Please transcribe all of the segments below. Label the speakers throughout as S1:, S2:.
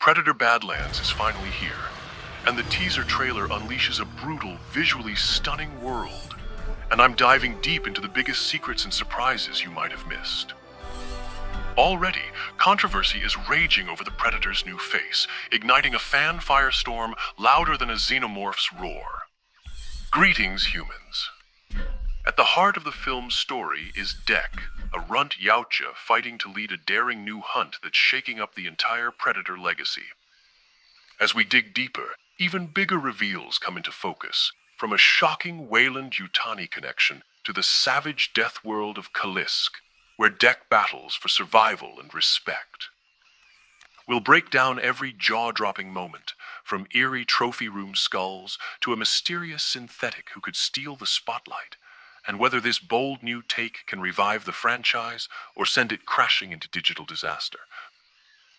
S1: Predator Badlands is finally here, and the teaser trailer unleashes a brutal, visually stunning world. And I'm diving deep into the biggest secrets and surprises you might have missed. Already, controversy is raging over the Predator's new face, igniting a fan firestorm louder than a xenomorph's roar. Greetings, humans. At the heart of the film's story is Dek, a Runt Yautja fighting to lead a daring new hunt that's shaking up the entire Predator legacy. As we dig deeper, even bigger reveals come into focus, from a shocking Weyland-Yutani connection to the savage death world of Kalisk, where Dek battles for survival and respect. We'll break down every jaw-dropping moment, from eerie trophy room skulls to a mysterious synthetic who could steal the spotlight, and whether this bold new take can revive the franchise or send it crashing into digital disaster.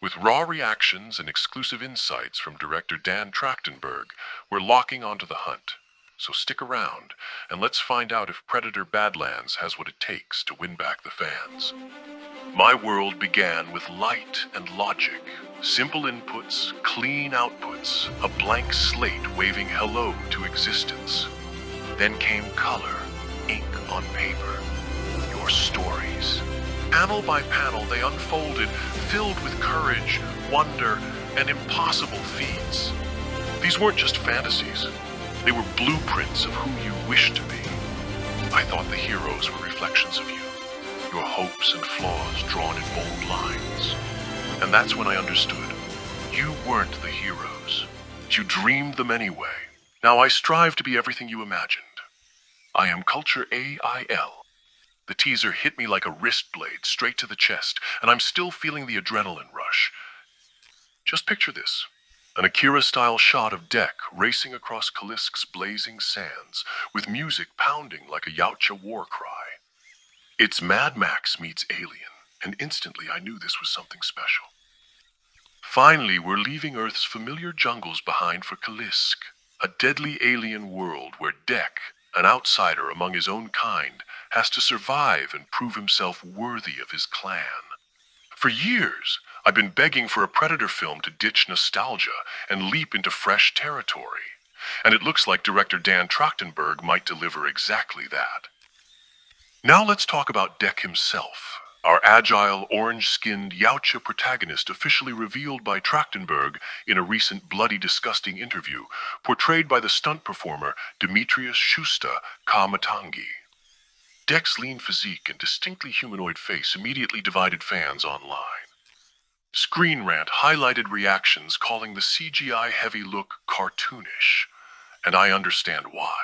S1: With raw reactions and exclusive insights from director Dan Trachtenberg, we're locking onto the hunt. So stick around, and let's find out if Predator Badlands has what it takes to win back the fans. My world began with light and logic, simple inputs, clean outputs, a blank slate waving hello to existence. Then came color, ink on paper, your stories. Panel by panel they unfolded, filled with courage, wonder, and impossible feats. These weren't just fantasies. They were blueprints of who you wished to be. I thought the heroes were reflections of you, your hopes and flaws drawn in bold lines. And that's when I understood. You weren't the heroes. You dreamed them anyway. Now I strive to be everything you imagined. I am Cultur.Ai.L. The teaser hit me like a wrist blade straight to the chest, and I'm still feeling the adrenaline rush. Just picture this. An Akira-style shot of Dek racing across Kalisk's blazing sands, with music pounding like a Yautja war cry. It's Mad Max meets Alien, and instantly I knew this was something special. Finally, we're leaving Earth's familiar jungles behind for Kalisk, a deadly alien world where Dek, an outsider among his own kind, has to survive and prove himself worthy of his clan. For years, I've been begging for a Predator film to ditch nostalgia and leap into fresh territory. And it looks like director Dan Trachtenberg might deliver exactly that. Now let's talk about Dek himself, our agile, orange-skinned Yautja protagonist officially revealed by Trachtenberg in a recent Bloody Disgusting interview, portrayed by the stunt performer Demetrius Schusta Kamatangi. Dek's lean physique and distinctly humanoid face immediately divided fans online. Screen Rant highlighted reactions calling the CGI-heavy look cartoonish, and I understand why.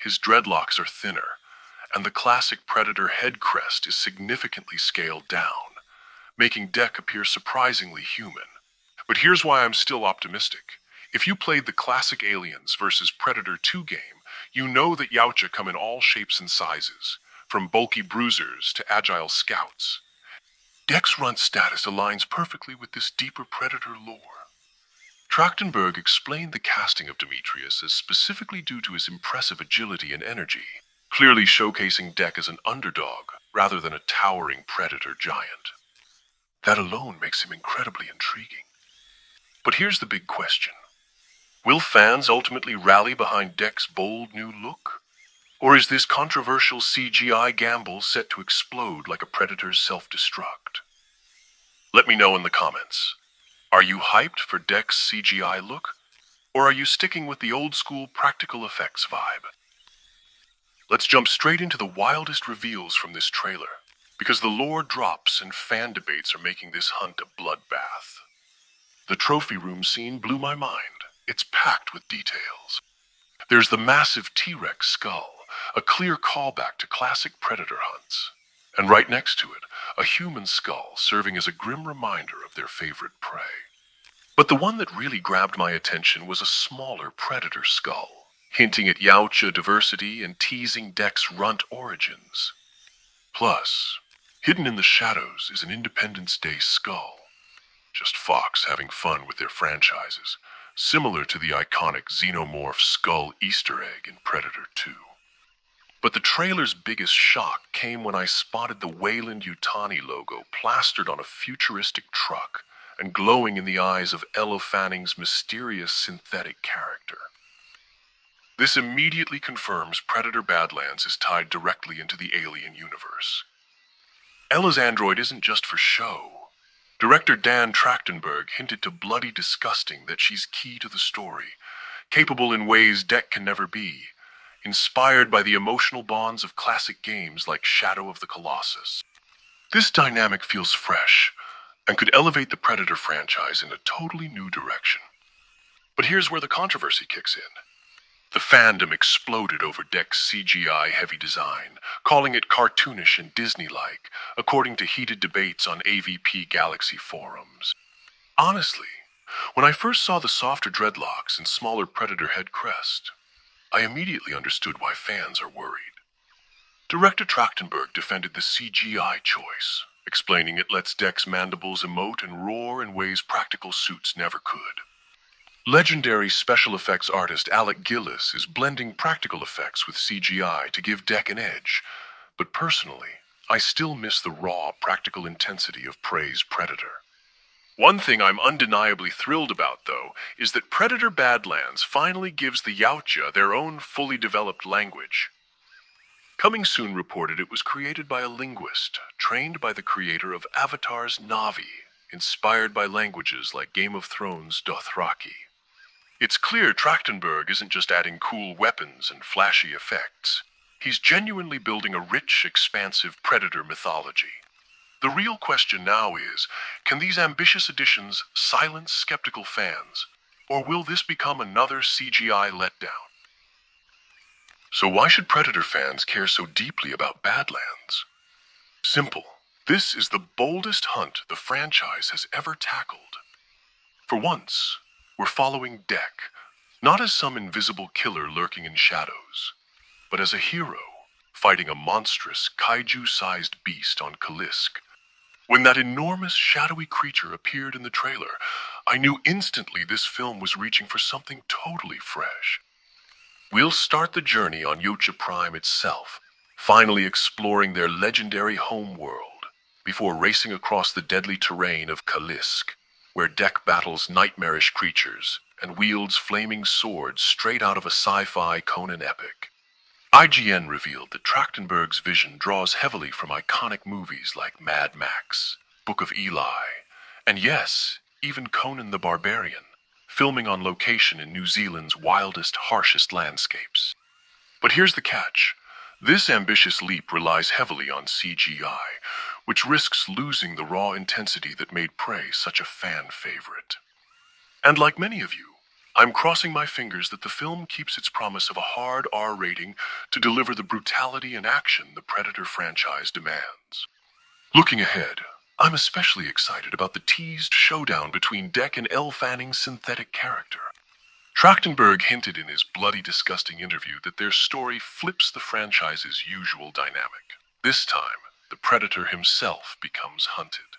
S1: His dreadlocks are thinner, and the classic Predator head crest is significantly scaled down, making Dek appear surprisingly human. But here's why I'm still optimistic. If you played the classic Aliens vs. Predator 2 game, you know that Yautja come in all shapes and sizes, from bulky bruisers to agile scouts. Dek's Runt status aligns perfectly with this deeper Predator lore. Trachtenberg explained the casting of Demetrius as specifically due to his impressive agility and energy, clearly showcasing Dek as an underdog rather than a towering Predator giant. That alone makes him incredibly intriguing. But here's the big question. Will fans ultimately rally behind Dek's bold new look? Or is this controversial CGI gamble set to explode like a Predator's self-destruct? Let me know in the comments. Are you hyped for Dek's CGI look? Or are you sticking with the old-school practical effects vibe? Let's jump straight into the wildest reveals from this trailer, because the lore drops and fan debates are making this hunt a bloodbath. The trophy room scene blew my mind. It's packed with details. There's the massive T-Rex skull, a clear callback to classic Predator hunts. And right next to it, a human skull serving as a grim reminder of their favorite prey. But the one that really grabbed my attention was a smaller Predator skull, hinting at Yautja diversity and teasing Dek's Runt origins. Plus, hidden in the shadows is an Independence Day skull. Just Fox having fun with their franchises, similar to the iconic xenomorph skull Easter egg in Predator 2. But the trailer's biggest shock came when I spotted the Weyland-Yutani logo plastered on a futuristic truck, and glowing in the eyes of Elle Fanning's mysterious synthetic character. This immediately confirms Predator Badlands is tied directly into the Alien universe. Ella's android isn't just for show. Director Dan Trachtenberg hinted to Bloody Disgusting that she's key to the story, capable in ways Dek can never be, inspired by the emotional bonds of classic games like Shadow of the Colossus. This dynamic feels fresh, and could elevate the Predator franchise in a totally new direction. But here's where the controversy kicks in. The fandom exploded over Dek's CGI heavy design, calling it cartoonish and Disney-like, according to heated debates on AVP Galaxy forums. Honestly, when I first saw the softer dreadlocks and smaller Predator head crest, I immediately understood why fans are worried. Director Trachtenberg defended the CGI choice, explaining it lets Dek's mandibles emote and roar in ways practical suits never could. Legendary special effects artist Alec Gillis is blending practical effects with CGI to give Dek an edge, but personally, I still miss the raw, practical intensity of Prey's Predator. One thing I'm undeniably thrilled about, though, is that Predator Badlands finally gives the Yautja their own fully developed language. Coming Soon reported it was created by a linguist, trained by the creator of Avatar's Na'vi, inspired by languages like Game of Thrones' Dothraki. It's clear Trachtenberg isn't just adding cool weapons and flashy effects. He's genuinely building a rich, expansive Predator mythology. The real question now is, can these ambitious additions silence skeptical fans, or will this become another CGI letdown? So why should Predator fans care so deeply about Badlands? Simple. This is the boldest hunt the franchise has ever tackled. For once, we're following Dek, not as some invisible killer lurking in shadows, but as a hero fighting a monstrous Kaiju-Sized beast on Kalisk. When that enormous shadowy creature appeared in the trailer, I knew instantly this film was reaching for something totally fresh. We'll start the journey on Yautja Prime itself, finally exploring their legendary home world, before racing across the deadly terrain of Kalisk, where Dek battles nightmarish creatures and wields flaming swords straight out of a sci-fi Conan epic. IGN revealed that Trachtenberg's vision draws heavily from iconic movies like Mad Max, Book of Eli, and yes, even Conan the Barbarian, filming on location in New Zealand's wildest, harshest landscapes. But here's the catch. This ambitious leap relies heavily on CGI, which risks losing the raw intensity that made Prey such a fan favorite. And like many of you, I'm crossing my fingers that the film keeps its promise of a hard R rating to deliver the brutality and action the Predator franchise demands. Looking ahead, I'm especially excited about the teased showdown between Dek and Elle Fanning's synthetic character. Trachtenberg hinted in his Bloody Disgusting interview that their story flips the franchise's usual dynamic. This time, the Predator himself becomes hunted.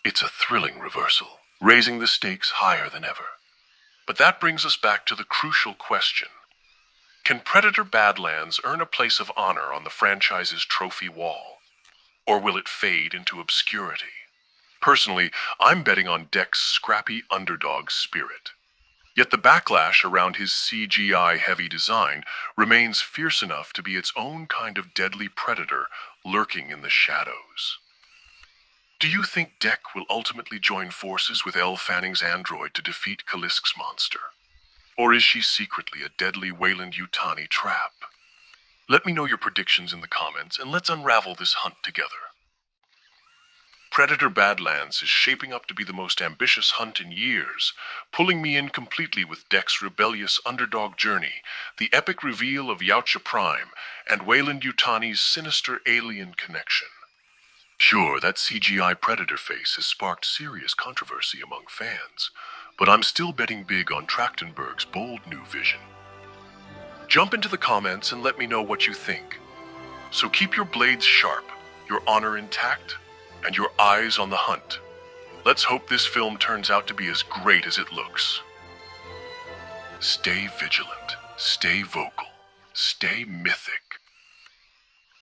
S1: It's a thrilling reversal, raising the stakes higher than ever. But that brings us back to the crucial question. Can Predator Badlands earn a place of honor on the franchise's trophy wall? Or will it fade into obscurity? Personally, I'm betting on Dek's scrappy underdog spirit. Yet the backlash around his CGI-heavy design remains fierce enough to be its own kind of deadly predator lurking in the shadows. Do you think Dek will ultimately join forces with Elle Fanning's android to defeat Kalisk's monster? Or is she secretly a deadly Weyland-Yutani trap? Let me know your predictions in the comments, and let's unravel this hunt together. Predator Badlands is shaping up to be the most ambitious hunt in years, pulling me in completely with Dek's rebellious underdog journey, the epic reveal of Yautja Prime, and Weyland-Yutani's sinister alien connection. Sure, that CGI Predator face has sparked serious controversy among fans, but I'm still betting big on Trachtenberg's bold new vision. Jump into the comments and let me know what you think. So keep your blades sharp, your honor intact, and your eyes on the hunt. Let's hope this film turns out to be as great as it looks. Stay vigilant, stay vocal, stay mythic.